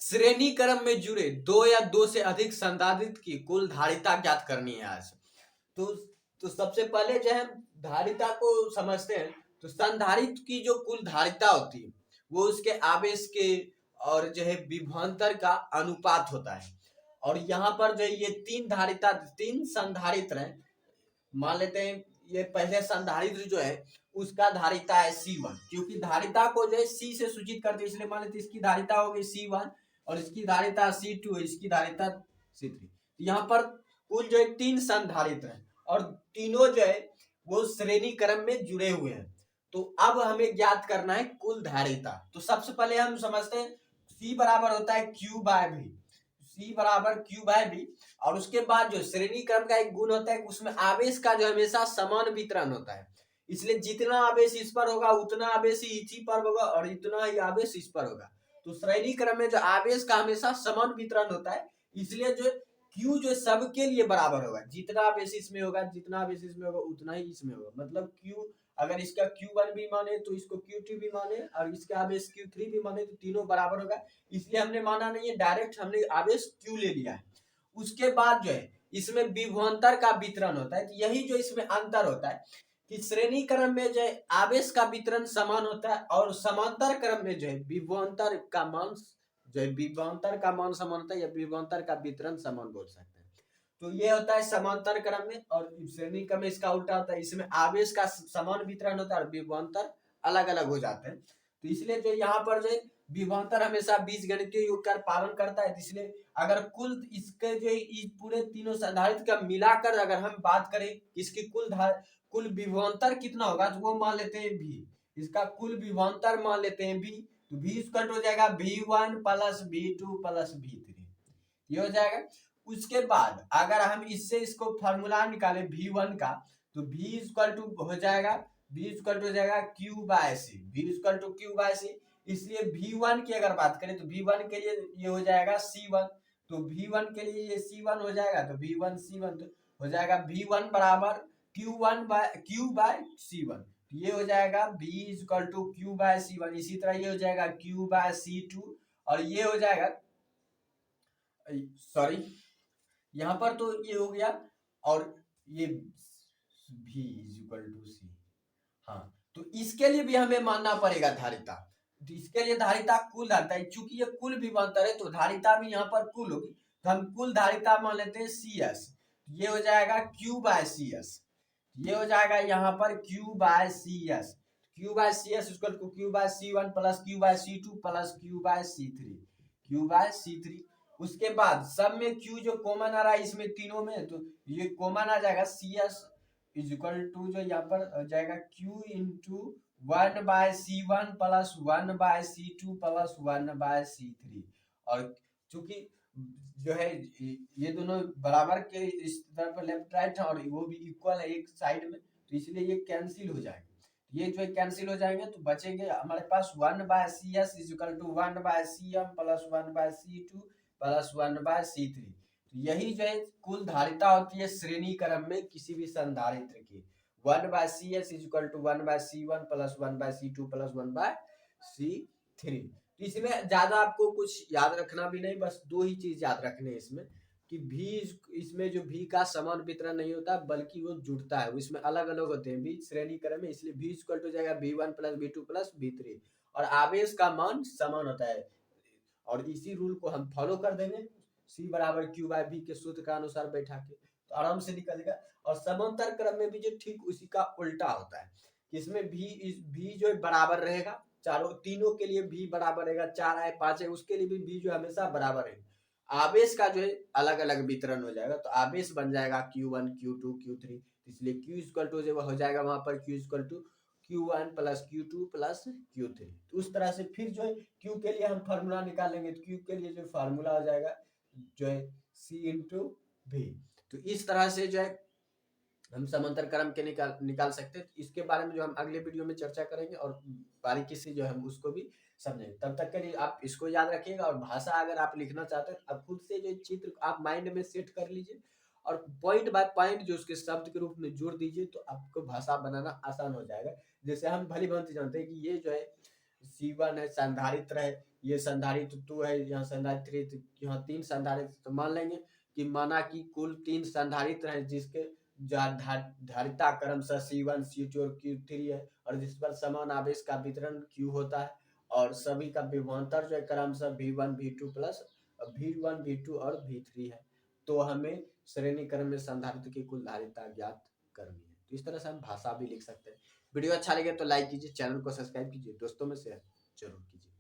श्रेणी क्रम में जुड़े दो या दो से अधिक संधारित्र की कुल धारिता ज्ञात करनी है आज। तो तो सबसे पहले जो है धारिता को समझते हैं। तो संधारित्र की जो कुल धारिता होती है वो उसके आवेश के और जो है विभवांतर का अनुपात होता है। और यहाँ पर जो है ये तीन संधारित्र हैं। मान लेते हैं ये पहले संधारित्र जो है उसका धारिता है C1, क्योंकि धारिता को जो है C से सूचित करते हैं, इसलिए मान लेते हैं इसकी धारिता होगी C1 और इसकी धारिता C2 है, इसकी धारिता C3। यहाँ पर कुल जो है तीन संधारित्र हैं और तीनों जो है वो श्रेणी क्रम में जुड़े हुए हैं। तो अब हमें ज्ञात करना है कुल धारिता। तो सबसे पहले हम समझते हैं C बराबर होता है Q बाय V, C बराबर Q बाय V। और उसके बाद जो श्रेणी क्रम का एक गुण होता है उसमें आवेश का जो हमेशा समान वितरण होता है, इसलिए जितना आवेश इस पर होगा उतना आवेश इसी पर होगा और इतना ही आवेश इस पर होगा। तो श्रेणी क्रम में जो आवेश का हमेशा समान वितरण होता है, इसलिए जो Q जो सबके लिए बराबर होगा, जितना आवेश इसमें होगा जितना आवेश इसमें होगा उतना ही इसमें होगा। मतलब Q अगर इसका Q1 भी माने तो इसको Q2 भी माने और इसका आवेश Q3 भी माने तो तीनों बराबर होगा। इसलिए हमने माना नहीं है, डायरेक्ट हमने आवेश Q ले लिया है। उसके बाद जो है इसमें विभवांतर का वितरण होता है। तो यही जो इसमें अंतर होता है कि श्रेणी क्रम में जो है आवेश का वितरण समान होता है और समांतर क्रम में जो है विभवांतर का मान समान होता है या विभवांतर का वितरण समान बोल सकते हैं। तो ये होता है समांतर क्रम में। और श्रेणी क्रम में इसका उल्टा होता है, इसमें आवेश का समान वितरण होता है और विभवांतर अलग अलग हो जाते हैं। तो इसलिए जो यहाँ पर जो है विभवांतर हमेशा बीजगणितीय योग का पालन करता है। इसलिए अगर कुल इसके जो पूरे तीनों संधारित्र का मिलाकर अगर हम बात करें इसकी कुल विभवांतर कितना होगा तो वो मान लेते हैं V। इसका कुल विभवांतर मान लेते हैं V, तो V स्क्वायर हो जाएगा V1 plus V2 plus V3, ये हो जाएगा। उसके बाद अगर हम इससे इसको फॉर्मूला निकाले V1 का तो V स्क्वायर टू हो जाएगा Q by C, V square to Q by C। इसलिए V1 की अगर बात करें तो V1 के लिए ये हो जाएगा C1, तो V1 के लिए ये C1 हो जाएगा तो V1 C1 तो हो जाएगा V1 बराबर Q बाय C1, ये हो जाएगा V equal to Q by C1। इसी तरह ये हो जाएगा Q बाय C2 और ये हो जाएगा सॉरी यहाँ पर तो ये हो गया और ये V इक्वल टू C। हाँ, तो इसके लिए भी हमें मानना पड़ेगा धारिता। तो इसके लिए धारिता कुल धारिता है, चूंकि ये कुल विभवांतर है तो धारिता भी यहाँ पर कुल होगी। तो हम कुल धारिता मान लेते हैं CS, ये हो जाएगा Q बाय CS, ये हो जाएगा यहाँ पर Q by CS। Q by CS equal to Q by C1 plus Q by C2 plus Q by C3। उसके बाद सब में Q जो कॉमन आ रहा है इसमें तीनों में, तो ये कॉमन आ जाएगा CS इज इक्वल टू जो यहाँ पर जाएगा Q into 1 by C1 plus 1 by C2 plus 1 by C3। और चूंकि जो है ये दोनों बराबर के इस तरफ लेफ्ट राइट है और वो भी इक्वल है एक साइड में, तो इसलिए ये कैंसिल हो जाएगा। ये जो है कैंसिल हो जाएंगे तो बचेंगे हमारे पास 1 by CS is equal to 1 by CM plus 1 by C2 plus 1 by C3। तो यही जो है कुल धारिता होती है श्रेणी क्रम में किसी भी संधारित्र की। 1 by CS is equal to 1 by C1 plus 1 by C2 plus 1 by C3। इसमें ज्यादा आपको कुछ याद रखना भी नहीं, बस दो ही चीज याद रखने इसमें कि इसमें जो V का समान वितरण नहीं होता बल्कि वो जुड़ता है, इसमें अलग अलग होते हैं V श्रेणी क्रम में, इसलिए V इक्वल टू जाएगा V1 plus V2 plus V3 और आवेश का मान समान होता है। और इसी रूल को हम फॉलो कर देंगे C बराबर Q बाय V के सूत्र का अनुसार बैठा के तो आराम से निकलेगा। और समांतर क्रम में भी जो ठीक उसी का उल्टा होता है, इसमें V जो है बराबर रहेगा, चारों तीनों के लिए V बराबर रहेगा, 4 है 5 है उसके लिए भी V जो हमेशा बराबर है। आवेश का जो है अलग अलग वितरण हो जाएगा, तो आवेश बन जाएगा Q1 Q2 Q3, इसलिए Q इक्वल टू जो हो जाएगा वहां पर Q equal to Q1 plus Q2 plus Q3। तो उस तरह से फिर जो है Q के लिए हम फार्मूला निकालेंगे तो Q के लिए जो फार्मूला हो जाएगा जो है C इंटू V। तो इस तरह से जो है हम समांतर क्रम के निकाल सकते हैं। इसके बारे में जो हम अगले वीडियो में चर्चा करेंगे और बारीकी से जो हम उसको भी समझेंगे। तब तक के लिए आप इसको याद रखिएगा और भाषा अगर आप लिखना चाहते हैं आप खुद से जो चित्र आप माइंड में सेट कर लीजिए और पॉइंट बाय पॉइंट जो उसके शब्द के रूप में जोड़ दीजिए तो आपको भाषा बनाना आसान हो जाएगा। जैसे हम भली भांति जानते हैं कि ये जो है C1 है संधारित्र है, ये संधारित्र 2 है, यहाँ संधारित्र 3, तो यहाँ 3 संधारित्र, तो मान लेंगे कि माना कि कुल 3 संधारित्र हैं जिसके धारिता क्रमशः C1 C2 और Q3 है, और जिस पर समान आवेश का वितरण Q होता है, और सभी का विभवांतर जो है क्रमशः V1 V2 plus V1 V2 और V3 है। तो हमें श्रेणी क्रम में संधारित्र की कुल धारिता ज्ञात करनी है। तो इस तरह से हम भाषा भी लिख सकते हैं। वीडियो अच्छा लगे तो लाइक कीजिए, चैनल को सब्सक्राइब कीजिए, दोस्तों में शेयर जरूर कीजिए।